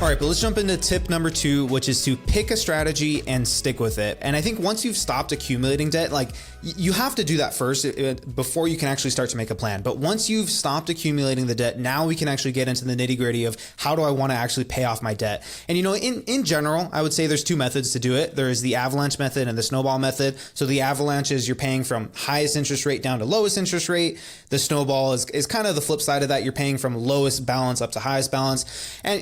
All right, but let's jump into tip number 2, which is to pick a strategy and stick with it. And I think once you've stopped accumulating debt, like you have to do that first before you can actually start to make a plan. But once you've stopped accumulating the debt, now we can actually get into the nitty gritty of how do I want to actually pay off my debt? And in general, I would say there's 2 methods to do it. There is the avalanche method and the snowball method. So the avalanche is you're paying from highest interest rate down to lowest interest rate. The snowball is kind of the flip side of that. You're paying from lowest balance up to highest balance. And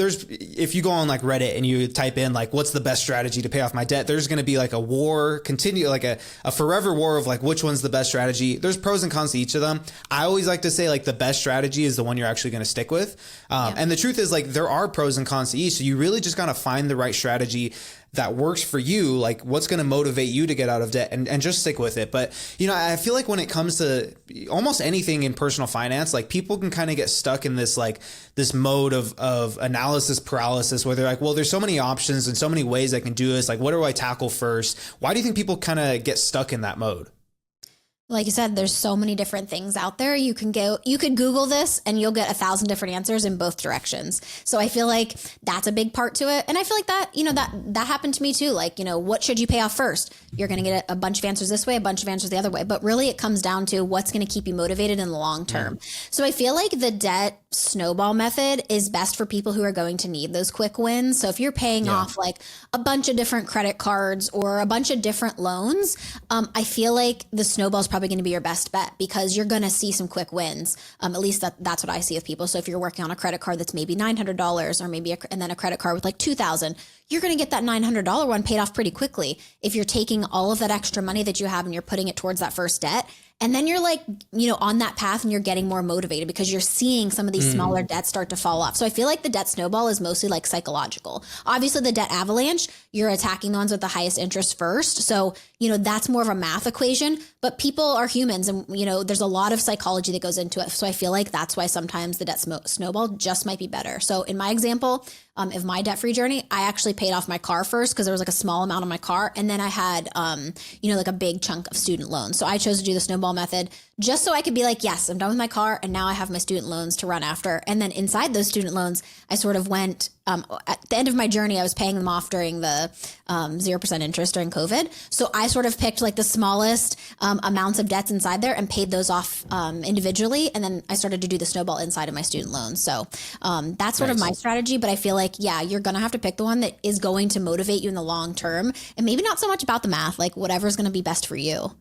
if you go on like Reddit and you type in like, what's the best strategy to pay off my debt? There's going to be like a war, like a forever war of like, which one's the best strategy? There's pros and cons to each of them. I always like to say like the best strategy is the one you're actually going to stick with. And the truth is like, there are pros and cons to each. So you really just got to find the right strategy that works for you, like what's going to motivate you to get out of debt and just stick with it. But, I feel like when it comes to almost anything in personal finance, like people can kind of get stuck in this mode of analysis paralysis where they're like, well, there's so many options and so many ways I can do this. Like, what do I tackle first? Why do you think people kind of get stuck in that mode? Like you said, there's so many different things out there. You could Google this and you'll get 1,000 different answers in both directions. So I feel like that's a big part to it. And I feel like that, that happened to me too. Like, what should you pay off first? You're going to get a bunch of answers this way, a bunch of answers the other way. But really it comes down to what's going to keep you motivated in the long term. So I feel like the debt snowball method is best for people who are going to need those quick wins. So if you're paying off like a bunch of different credit cards or a bunch of different loans, I feel like the snowball is probably going to be your best bet because you're going to see some quick wins. At least that's what I see with people. So if you're working on a credit card that's maybe $900 or maybe and then a credit card with like $2,000, you're going to get that $900 one paid off pretty quickly. If you're taking all of that extra money that you have and you're putting it towards that first debt, and then you're like, on that path and you're getting more motivated because you're seeing some of these smaller debts start to fall off. So I feel like the debt snowball is mostly like psychological. Obviously the debt avalanche, you're attacking the ones with the highest interest first. So, that's more of a math equation, but people are humans and, there's a lot of psychology that goes into it. So I feel like that's why sometimes the debt snowball just might be better. So in my example, of my debt-free journey, I actually paid off my car first because there was like a small amount on my car. And then I had, like a big chunk of student loans. So I chose to do the snowball method just so I could be like, yes, I'm done with my car. And now I have my student loans to run after. And then inside those student loans, I sort of went, at the end of my journey, I was paying them off during the 0% interest during COVID. So I sort of picked like the smallest amounts of debts inside there and paid those off individually. And then I started to do the snowball inside of my student loans. So that's sort of my strategy. But I feel like, you're going to have to pick the one that is going to motivate you in the long term and maybe not so much about the math, like whatever's going to be best for you.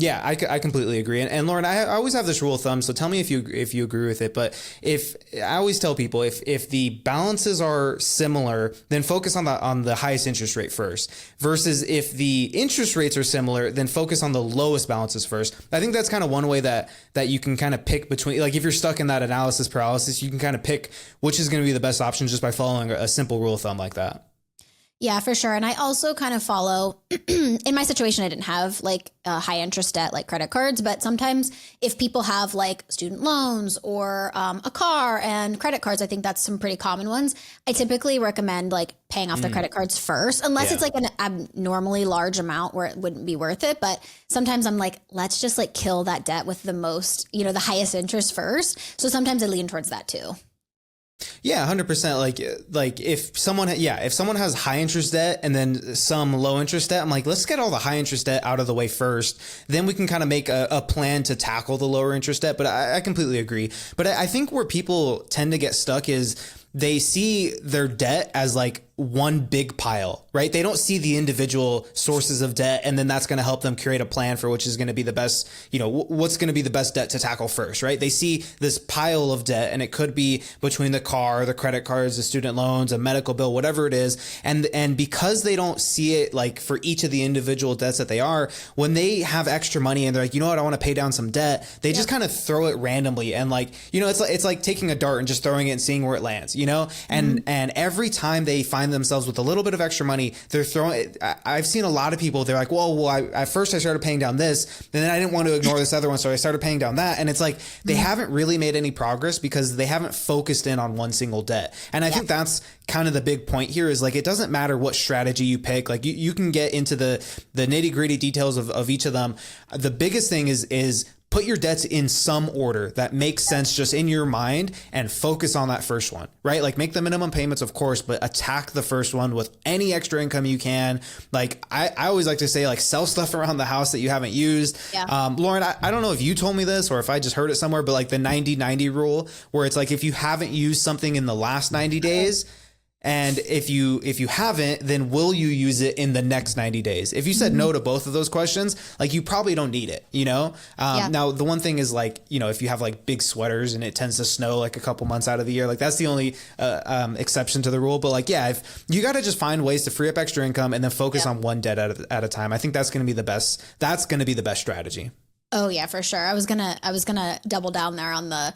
Yeah, I completely agree. And Lauren, I always have this rule of thumb. So tell me if you agree with it. But if I always tell people if the balances are similar, then focus on the highest interest rate first. Versus if the interest rates are similar, then focus on the lowest balances first. I think that's kind of one way that you can kind of pick between, like if you're stuck in that analysis paralysis, you can kind of pick which is going to be the best option just by following a simple rule of thumb like that. Yeah, for sure. And I also kind of follow, in my situation, I didn't have like a high interest debt like credit cards, but sometimes if people have like student loans or a car and credit cards, I think that's some pretty common ones. I typically recommend like paying off the credit cards first, unless it's like an abnormally large amount where it wouldn't be worth it. But sometimes I'm like, let's just like kill that debt with the most, the highest interest first. So sometimes I lean towards that too. Yeah, 100%. Like if someone has high interest debt and then some low interest debt, I'm like, let's get all the high interest debt out of the way first. Then we can kind of make a plan to tackle the lower interest debt. But I completely agree. But I think where people tend to get stuck is they see their debt as like one big pile, right? They don't see the individual sources of debt, and then that's going to help them create a plan for which is going to be the best, what's going to be the best debt to tackle first, right? They see this pile of debt, and it could be between the car, the credit cards, the student loans, a medical bill, whatever it is. And because they don't see it like for each of the individual debts that they are, when they have extra money and they're like, I want to pay down some debt, they just kind of throw it randomly. And like, it's like taking a dart and just throwing it and seeing where it lands, and every time they find themselves with a little bit of extra money, they're throwing it. I've seen a lot of people, they're like, at first I started paying down this, and then I didn't want to ignore this other one, so I started paying down that. And it's like, they haven't really made any progress because they haven't focused in on one single debt. And I think that's kind of the big point here is like, it doesn't matter what strategy you pick. Like you can get into the nitty gritty details of each of them. The biggest thing is put your debts in some order that makes sense just in your mind and focus on that first one, right? Like make the minimum payments, of course, but attack the first one with any extra income you can. Like I always like to say, like, sell stuff around the house that you haven't used. Yeah. Lauren, I don't know if you told me this or if I just heard it somewhere, but like the 90-90 rule, where it's like if you haven't used something in the last 90 days, and if you haven't, then will you use it in the next 90 days? If you said no to both of those questions, like you probably don't need it, you know? Now the one thing is, like, you know, if you have like big sweaters and it tends to snow like a couple months out of the year, like that's the only exception to the rule. But like, yeah, if you got to just find ways to free up extra income and then focus on one debt at a time, I think that's going to be the best. That's going to be the best strategy. Oh yeah, for sure. I was gonna double down there on the,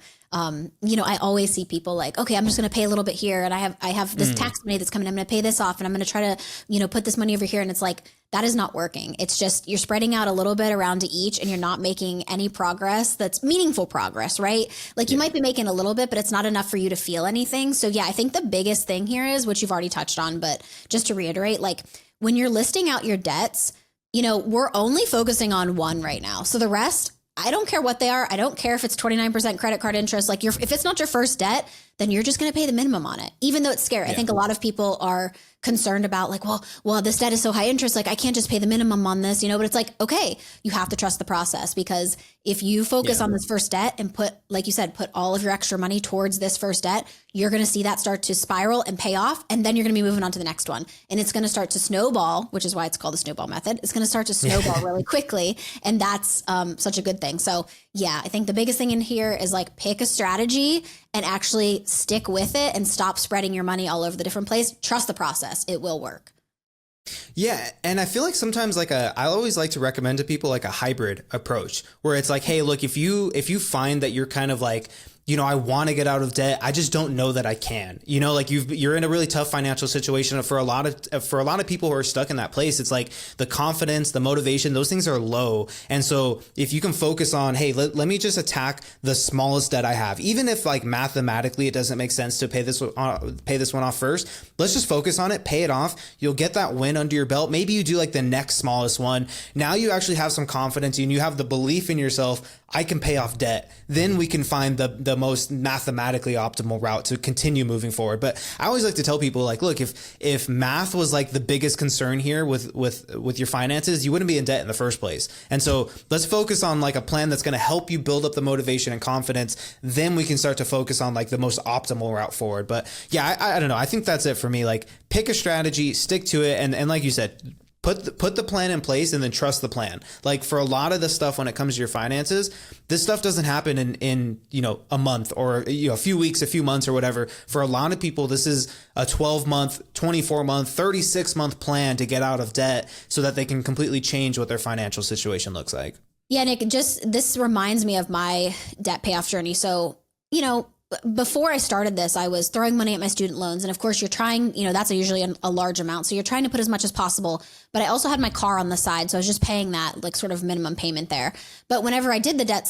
you know, I always see people like, okay, I'm just gonna pay a little bit here, and I have this tax money that's coming. I'm gonna pay this off, and I'm gonna try to, you know, put this money over here, and it's like that is not working. It's just you're spreading out a little bit around to each, and you're not making any progress that's meaningful progress, right? Like you might be making a little bit, but it's not enough for you to feel anything. So yeah, I think the biggest thing here is what you've already touched on, but just to reiterate, like when you're listing out your debts, you know, we're only focusing on one right now. So the rest, I don't care what they are. I don't care if it's 29% credit card interest. Like if it's not your first debt, then you're just going to pay the minimum on it, even though it's scary. I think a lot of people are concerned about like, well, this debt is so high interest. Like I can't just pay the minimum on this, you know, but it's like, okay, you have to trust the process, because if you focus on this first debt and put, like you said, put all of your extra money towards this first debt, you're going to see that start to spiral and pay off. And then you're going to be moving on to the next one. And it's going to start to snowball, which is why it's called the snowball method. It's going to start to snowball really quickly. And that's such a good thing. So yeah, I think the biggest thing in here is like pick a strategy and actually stick with it and stop spreading your money all over the different place. Trust the process. It will work. Yeah. And I feel like sometimes I always like to recommend to people like a hybrid approach where it's like, hey, look, if you find that you're kind of like, you know, I want to get out of debt, I just don't know that I can, you know, like you're in a really tough financial situation. For a lot of people who are stuck in that place, it's like the confidence, the motivation, those things are low. And so if you can focus on, hey, let me just attack the smallest debt I have, even if like mathematically it doesn't make sense to pay this one off first, let's just focus on it, pay it off. You'll get that win under your belt. Maybe you do like the next smallest one. Now you actually have some confidence and you have the belief in yourself. I can pay off debt. Then we can find the most mathematically optimal route to continue moving forward. But I always like to tell people, like, look, if math was like the biggest concern here with your finances, you wouldn't be in debt in the first place. And so let's focus on like a plan that's going to help you build up the motivation and confidence. Then we can start to focus on like the most optimal route forward. But yeah, I don't know. I think that's it for me. Like pick a strategy, stick to it. And like you said, put the plan in place and then trust the plan. Like for a lot of the stuff when it comes to your finances, this stuff doesn't happen in you know, a month or, you know, a few weeks, a few months or whatever. For a lot of people, this is a 12-month, 24-month, 36-month plan to get out of debt so that they can completely change what their financial situation looks like. Yeah, Nick, this reminds me of my debt payoff journey. So, you know, before I started this, I was throwing money at my student loans. And of course you're trying, you know, that's usually a large amount. So you're trying to put as much as possible, but I also had my car on the side. So I was just paying that like sort of minimum payment there. But whenever I did the debt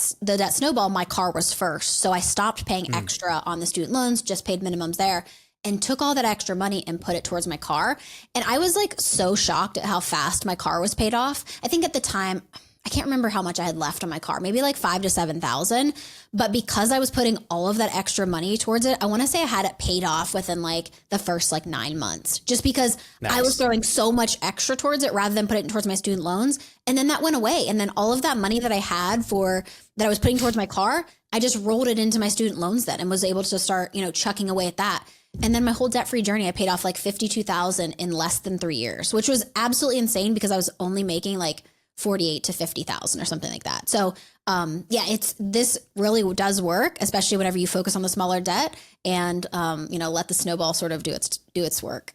snowball, my car was first. So I stopped paying extra on the student loans, just paid minimums there, and took all that extra money and put it towards my car. And I was like so shocked at how fast my car was paid off. I think at the time, I can't remember how much I had left on my car, maybe like $5,000 to $7,000. But because I was putting all of that extra money towards it, I want to say I had it paid off within like the first like 9 months, just because I was throwing so much extra towards it rather than put it towards my student loans. And then that went away. And then all of that money that I had that I was putting towards my car, I just rolled it into my student loans then and was able to start, you know, chucking away at that. And then my whole debt-free journey, I paid off like $52,000 in less than 3 years, which was absolutely insane because I was only making like 48 to 50,000 or something like that. So, yeah, this really does work, especially whenever you focus on the smaller debt and, you know, let the snowball sort of do its work.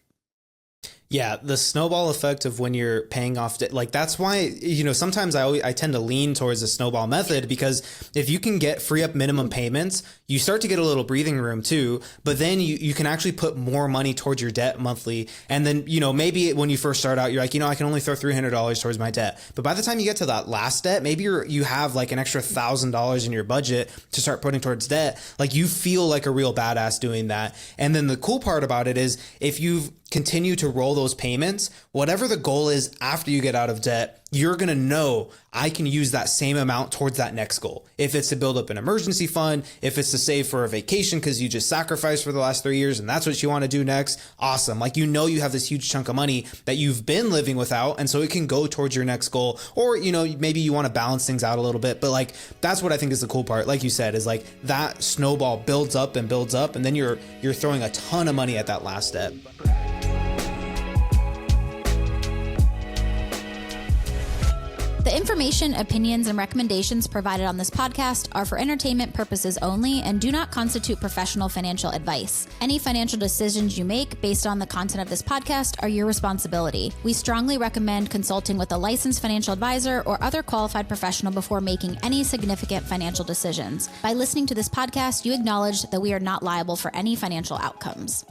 Yeah, the snowball effect of when you're paying off debt, like that's why, you know, sometimes I tend to lean towards the snowball method, because if you can free up minimum payments, you start to get a little breathing room too, but then you can actually put more money towards your debt monthly. And then, you know, maybe when you first start out, you're like, you know, I can only throw $300 towards my debt. But by the time you get to that last debt, maybe you have like an extra $1,000 in your budget to start putting towards debt. Like you feel like a real badass doing that. And then the cool part about it is if you've continue to roll those payments, whatever the goal is after you get out of debt, you're going to know I can use that same amount towards that next goal. If it's to build up an emergency fund, if it's to save for a vacation because you just sacrificed for the last 3 years and that's what you want to do next, awesome. Like, you know, you have this huge chunk of money that you've been living without. And so it can go towards your next goal. Or, you know, maybe you want to balance things out a little bit. But like, that's what I think is the cool part. Like you said, is like that snowball builds up. And then you're throwing a ton of money at that last step. The information, opinions, and recommendations provided on this podcast are for entertainment purposes only and do not constitute professional financial advice. Any financial decisions you make based on the content of this podcast are your responsibility. We strongly recommend consulting with a licensed financial advisor or other qualified professional before making any significant financial decisions. By listening to this podcast, you acknowledge that we are not liable for any financial outcomes.